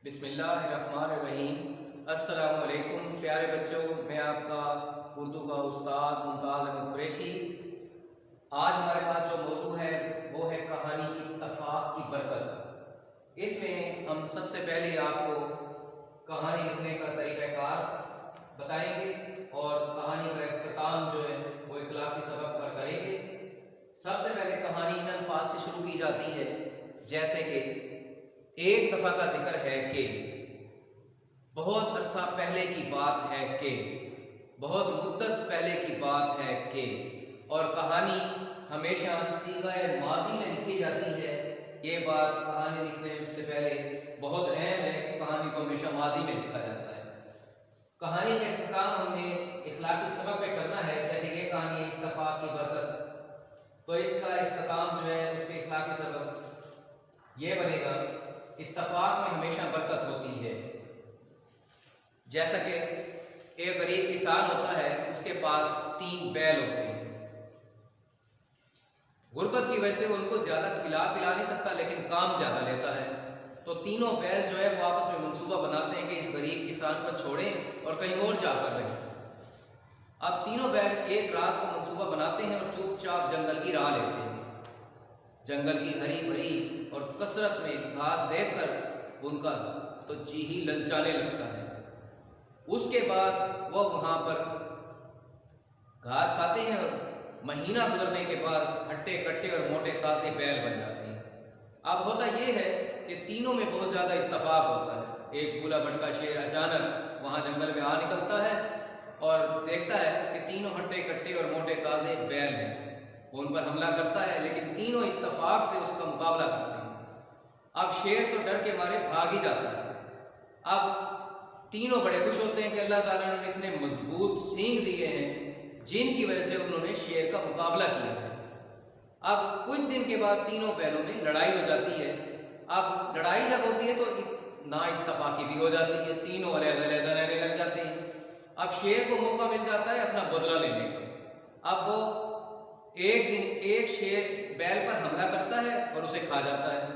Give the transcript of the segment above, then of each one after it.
بسم اللہ الرحمن الرحیم۔ السلام علیکم پیارے بچوں، میں آپ کا اردو کا استاد ممتاز احمد قریشی۔ آج ہمارے پاس جو موضوع ہے وہ ہے کہانی اتفاق کی برکت۔ اس میں ہم سب سے پہلے آپ کو کہانی لکھنے کا طریقہ کار بتائیں گے اور کہانی کا اختتام جو ہے وہ اخلاقی سبق پر کریں گے۔ سب سے پہلے کہانی ان الفاظ سے شروع کی جاتی ہے جیسے کہ ایک دفعہ کا ذکر ہے کہ، بہت عرصہ پہلے کی بات ہے کہ، بہت مدت پہلے کی بات ہے کہ، اور کہانی ہمیشہ صیغہ ماضی میں لکھی جاتی ہے۔ یہ بات کہانی لکھنے سے پہلے بہت اہم ہے کہ کہانی کو ہمیشہ ماضی میں لکھا جاتا ہے۔ کہانی کا اختتام ہم نے اخلاقی سبق پہ کرنا ہے، جیسے یہ کہانی اتفاق کی برکت، تو اس کا اختتام جو ہے اس کے اخلاقی سبق یہ بنے گا، اتفاق میں ہمیشہ برکت ہوتی ہے۔ جیسا کہ ایک غریب کسان ہوتا ہے، اس کے پاس 3 بیل ہوتے ہیں۔ غربت کی وجہ سے وہ ان کو زیادہ کھلا پلا نہیں سکتا، لیکن کام زیادہ لیتا ہے، تو تینوں بیل جو ہے وہ آپس میں منصوبہ بناتے ہیں کہ اس غریب کسان کو چھوڑیں اور کہیں اور جا کر رہیں۔ اب تینوں بیل ایک رات کو منصوبہ بناتے ہیں اور چوپ چاپ جنگل کی راہ لیتے ہیں۔ جنگل کی ہری بھری اور کثرت میں گھاس دیکھ کر ان کا تو جی ہی للچانے لگتا ہے۔ اس کے بعد وہ وہاں پر گھاس کھاتے ہیں اور مہینہ گزرنے کے بعد ہٹے کٹے اور موٹے تازے بیل بن جاتے ہیں۔ اب ہوتا یہ ہے کہ تینوں میں بہت زیادہ اتفاق ہوتا ہے۔ ایک بولا بھٹکا شیر اچانک وہاں جنگل میں آ نکلتا ہے اور دیکھتا ہے کہ تینوں ہٹے کٹے اور موٹے تازے بیل ہیں، وہ ان پر حملہ کرتا ہے، لیکن تینوں اتفاق سے اس کا مقابلہ کرتے ہیں۔ اب شیر تو ڈر کے مارے بھاگ ہی جاتا ہے۔ اب تینوں بڑے خوش ہوتے ہیں کہ اللہ تعالیٰ نے اتنے مضبوط سینگ دیے ہیں جن کی وجہ سے انہوں نے شیر کا مقابلہ کیا ہے۔ اب کچھ دن کے بعد تینوں بیلوں میں لڑائی ہو جاتی ہے۔ اب لڑائی جب ہوتی ہے تو نا اتفاقی بھی ہو جاتی ہے، تینوں علیحدہ علیحدہ رہنے لگ جاتے ہیں۔ اب شیر کو موقع مل جاتا ہے اپنا بدلہ لینے کا۔ اب وہ ایک دن ایک شیر بیل پر حملہ کرتا ہے اور اسے کھا جاتا ہے،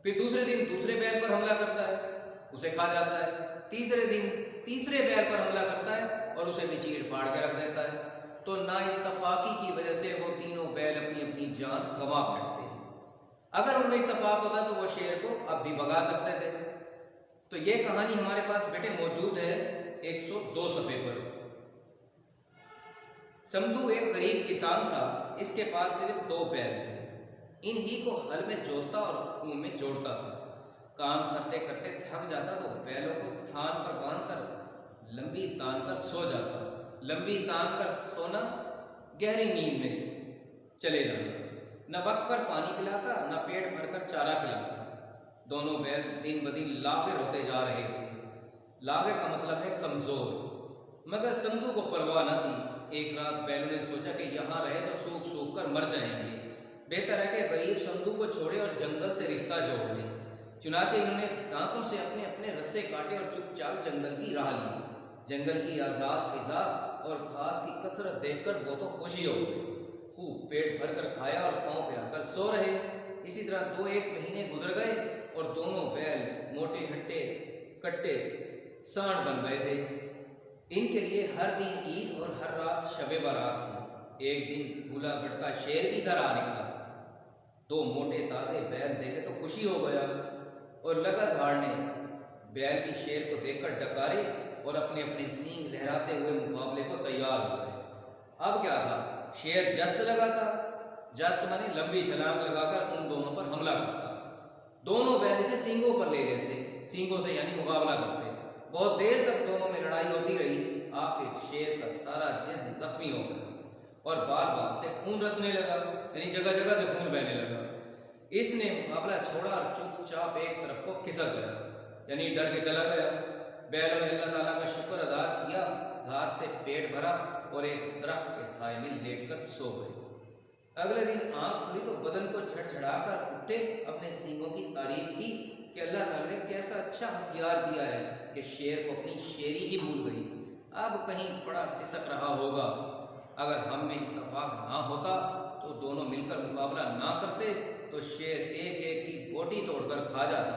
پھر دوسرے دن دوسرے بیل پر حملہ کرتا ہے، اسے کھا جاتا ہے، تیسرے دن تیسرے بیل پر حملہ کرتا ہے اور اسے بھی چیڑ پھاڑ کے رکھ دیتا ہے۔ تو نا اتفاقی کی وجہ سے وہ تینوں بیل اپنی اپنی جان گنوا بیٹھتے ہیں۔ اگر ان میں اتفاق ہوتا تو وہ شیر کو اب بھی بھگا سکتے تھے۔ تو یہ کہانی ہمارے پاس بیٹے موجود ہے 102 صفحے پر۔ سمدو ایک غریب کسان تھا، اس کے پاس صرف 2 بیل تھے۔ انہی کو ہل میں جوتتا اور کنو میں جوڑتا تھا۔ کام کرتے کرتے تھک جاتا تو بیلوں کو تھان پر باندھ کر لمبی تان کر سو جاتا۔ لمبی تان کر سونا، گہری نیند میں چلے جانا۔ نہ وقت پر پانی پلاتا، نہ پیٹ بھر کر چارہ کھلاتا۔ دونوں بیل دن بدن لاغر ہوتے جا رہے تھے۔ لاغر کا مطلب ہے کمزور، مگر سمدو کو پرواہ نہ تھی۔ ایک رات بیلوں نے سوچا کہ یہاں رہے تو سوکھ سوکھ کر مر جائیں گے، بہتر ہے کہ غریب سمدو کو چھوڑے اور جنگل سے رشتہ جوڑ لیں۔ چنانچہ انہوں نے دانتوں سے اپنے اپنے رسے کاٹے اور چپ چاپ جنگل کی راہ لی۔ جنگل کی آزاد فضا اور گھاس کی کثرت دیکھ کر وہ تو خوشی ہو گئے، خوب پیٹ بھر کر کھایا اور پاؤں پھیلا کر سو رہے۔ اسی طرح 2-1 مہینے گزر گئے اور دونوں بیل موٹے ہٹے کٹے سانڈ بن گئے تھے۔ ان کے لیے ہر دن عید اور ہر رات شب برات تھی۔ ایک دن بھولا بھٹکا شیر بھی گھر آ نکلا۔ 2 موٹے تازے بیل دیکھے تو خوشی ہو گیا اور لگا دھاڑنے۔ بیل بھی شیر کو دیکھ کر ڈکارے اور اپنے اپنے سینگ لہراتے ہوئے مقابلے کو تیار ہو گئے۔ اب کیا تھا، شیر جست لگا تھا، جست مانے لمبی چھلانگ لگا کر ان دونوں پر حملہ کرتا۔ دونوں بیل اسے سینگوں پر لے لیتے، سینگوں سے یعنی مقابلہ کرتے۔ بہت دیر تک دونوں میں لڑائی ہوتی رہی۔ آخر شیر کا سارا جسم زخمی ہو گیا اور بال بال سے خون رسنے لگا، یعنی جگہ جگہ سے خون بہنے لگا۔ اس نے مقابلہ چھوڑا اور چپ چاپ ایک طرف کو کھسک گیا، یعنی ڈر کے چلا گیا۔ بیلوں نے اللہ تعالیٰ کا شکر ادا کیا، گھاس سے پیٹ بھرا اور ایک درخت کے سائے میں لیٹ کر سو گئے۔ اگلے دن آنکھ کھلی تو بدن کو جھڑجھڑا کر اٹھے، اپنے سینگوں کی تعریف کی کہ اللہ تعالیٰ نے کیسا اچھا ہتھیار دیا ہے کہ شیر کو اپنی شیری ہی بھول گئی، اب کہیں بڑا سسک رہا ہوگا۔ اگر ہم میں اتفاق نہ ہوتا تو دونوں مل کر مقابلہ نہ کرتے تو شیر ایک ایک کی بوٹی توڑ کر کھا جاتا۔